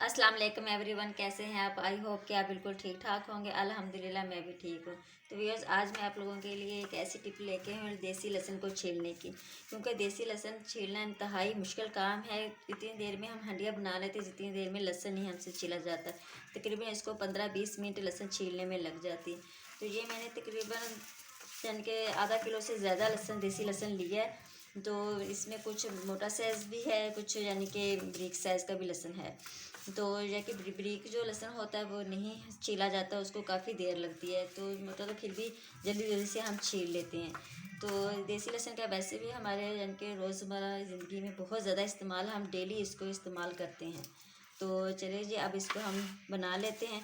अस्सलाम वालेकुम एवरीवन, कैसे हैं आप? आई होप कि आप बिल्कुल ठीक ठाक होंगे। अल्हम्दुलिल्लाह मैं भी ठीक हूँ। तो व्यूअर्स, आज मैं आप लोगों के लिए एक ऐसी टिप लेके आई हूँ देसी लहसुन को छीलने की, क्योंकि देसी लहसुन छीलना इंतहाई मुश्किल काम है। इतनी देर में हम हंडिया बना लेते जितनी देर में लहसुन ही हमसे छीला जाता है। तकरीबन इसको 15-20 मिनट लहसुन छीलने में लग जाती है। तो ये मैंने तकरीबन यानी कि आधा किलो से ज़्यादा लहसुन, देसी लहसुन लिया है। तो इसमें कुछ मोटा साइज़ भी है, कुछ यानी कि ब्रिक साइज़ का भी लहसुन है। तो या कि ब्रिक जो लहसुन होता है वो नहीं छीला जाता, उसको काफ़ी देर लगती है। तो मोटा तो फिर भी जल्दी जल्दी से हम छील लेते हैं। तो देसी लहसुन का वैसे भी हमारे यानी कि रोज़मर्रा ज़िंदगी में बहुत ज़्यादा इस्तेमाल, हम डेली इसको इस्तेमाल करते हैं। तो चलिए जी, अब इसको हम बना लेते हैं।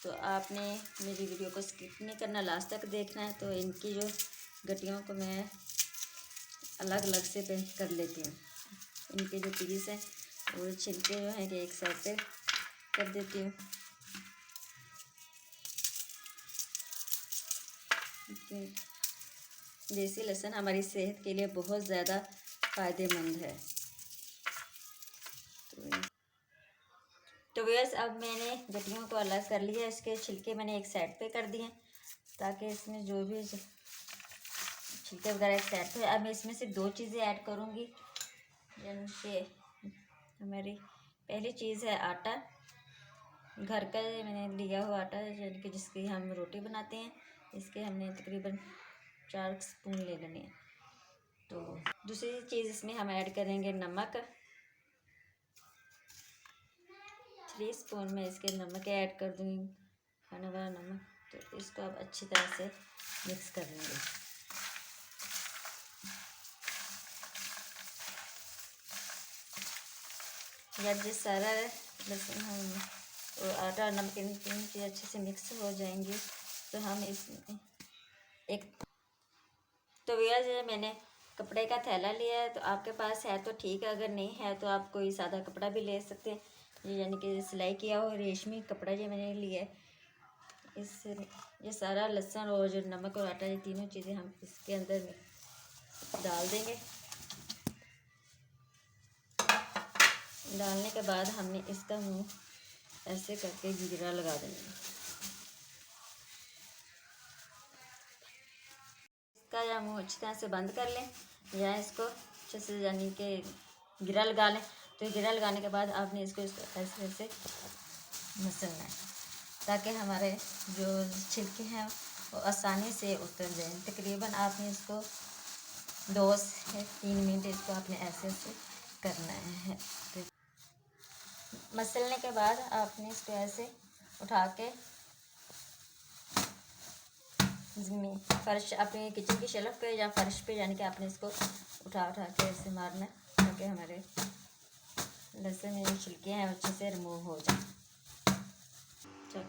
तो आपने मेरी वीडियो को स्किप नहीं करना, लास्ट तक देखना है। तो इनकी जो गटियों को मैं अलग अलग से कर लेती हूँ। इनके जो पीस हैं वो छिलके जो है कि एक साइड पे कर देती हूँ। देसी लहसुन हमारी सेहत के लिए बहुत ज़्यादा फ़ायदेमंद है। तो व्यूअर्स, अब मैंने गटियों को अलग कर लिया। इसके छिलके मैंने एक साइड पे कर दिए ताकि इसमें जो भी छिलके वगैरह एक साइड पे। अब मैं इसमें सिर्फ दो चीज़ें ऐड करूँगी। यानी कि हमारी पहली चीज़ है आटा। घर का मैंने लिया हुआ आटा, यानी कि जिसकी हम रोटी बनाते हैं। इसके हमने तकरीबन 4 स्पून ले लेने हैं। तो दूसरी चीज़ इसमें हम ऐड करेंगे नमक। 3 स्पून में इसके नमक ऐड कर दूँगी, खाने वाला नमक। तो इसको अब अच्छी तरह से मिक्स कर लेंगे। जब ये सारा लहसुन हम आटा और नमक इन तीन चीज़ अच्छे से मिक्स हो जाएंगी तो हम इसमें एक तो भैया मैंने कपड़े का थैला लिया है। तो आपके पास है तो ठीक है, अगर नहीं है तो आप कोई सादा कपड़ा भी ले सकते हैं। ये यानी कि सिलाई किया हुआ रेशमी कपड़ा ये मैंने लिया है। ये सारा लहसुन और जो नमक और आटा, ये तीनों चीज़ें हम इसके अंदर में डाल देंगे। डालने के बाद हमने इसका मुंह ऐसे करके गिरा लगा देंगे। इसका या मुंह अच्छी तरह से बंद कर लें, या इसको अच्छे से यानी कि गिरा लगा लें। तो गिरा लगाने के बाद आपने इसको ऐसे ऐसे मसलना है ताकि हमारे जो छिलके हैं वो आसानी से उतर जाए। तकरीबन आपने इसको 2 से 3 मिनट इसको आपने ऐसे ऐसे करना है। तो मसलने के बाद आपने इसको ऐसे उठा के फर्श, अपने किचन की शेल्फ पे या फर्श पे, यानी कि आपने इसको उठा के ऐसे मारना है ताकि हमारे लहसुन में जो छिलके हैं अच्छे से रिमूव हो जाए। चलो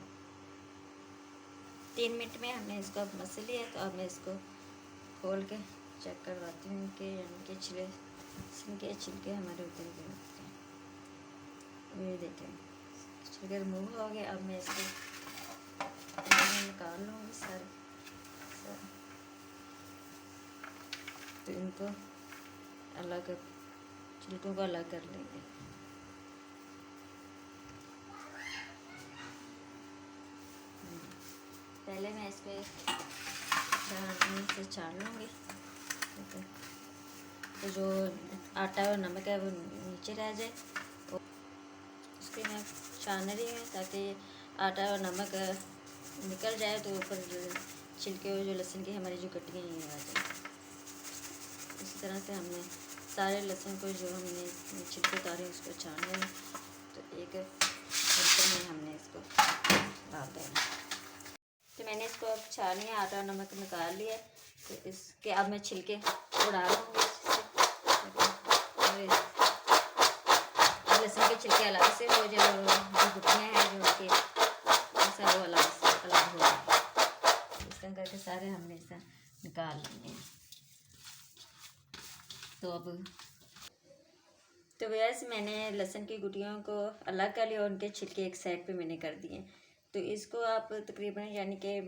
3 मिनट में हमने इसको अब मसल लिया है। तो अब मैं इसको खोल के चेक करवाती हूँ कि यानी कि छिलके हमारे उतर गए होते हैं। ये देखें, छिलके रिमूव हो गए। अब मैं इसको निकाल लूँगी सारे। तो इनको अलग, छिलकों को अलग कर लेंगे। पहले मैं इस पर छाननी से छान लूँगी। तो जो आटा और नमक है वो नीचे रह जाए। और उसके मैं छान रही हूँ ताकि आटा और नमक निकल जाए, तो ऊपर जो छिलके और जो लहसुन की हमारी जो कटियाँ ये आ जाए। इस तरह से हमने सारे लहसुन को जो हमने छिलके उतारे उसको छान लिया। तो एक बर्तन में हमने इसको डाल देना। तो मैंने इसको अब छान लिया, आटा और नमक निकाल लिया। तो इसके अब मैं छिलके उड़ा लूँगी। लहसुन के छिलके अलग से हो जाए, जो गुठलियाँ हैं जो उनके ऐसा वो अलग हो जाए। इस तरह करके सारे हमने ऐसा निकाल लेंगे। तो वैसे मैंने लहसुन की गुटियों को अलग कर लिया और उनके छिलके एक साइड पे मैंने कर दिए। तो इसको आप तकरीबन यानी कि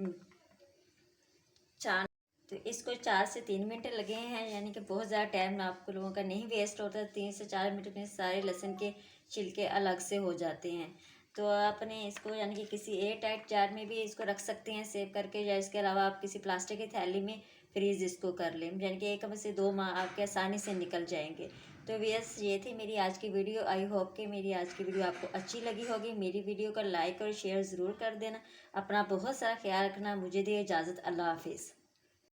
तो इसको 4 से 3 मिनट लगे हैं, यानी कि बहुत ज़्यादा टाइम आपको लोगों का नहीं वेस्ट होता। 3 से 4 मिनट में सारे लहसुन के छिलके अलग से हो जाते हैं। तो आपने इसको यानी कि किसी एयर टाइट जार में भी इसको रख सकते हैं सेव करके, या इसके अलावा आप किसी प्लास्टिक की थैली में फ्रीज़ इसको कर लें, यानी कि 1 से 2 माह आपके आसानी से निकल जाएंगे। तो यस, ये थी मेरी आज की वीडियो। आई होप कि मेरी आज की वीडियो आपको अच्छी लगी होगी। मेरी वीडियो को लाइक और शेयर ज़रूर कर देना। अपना बहुत सारा ख्याल रखना। मुझे दिए इजाज़त। अल्लाह हाफिज़।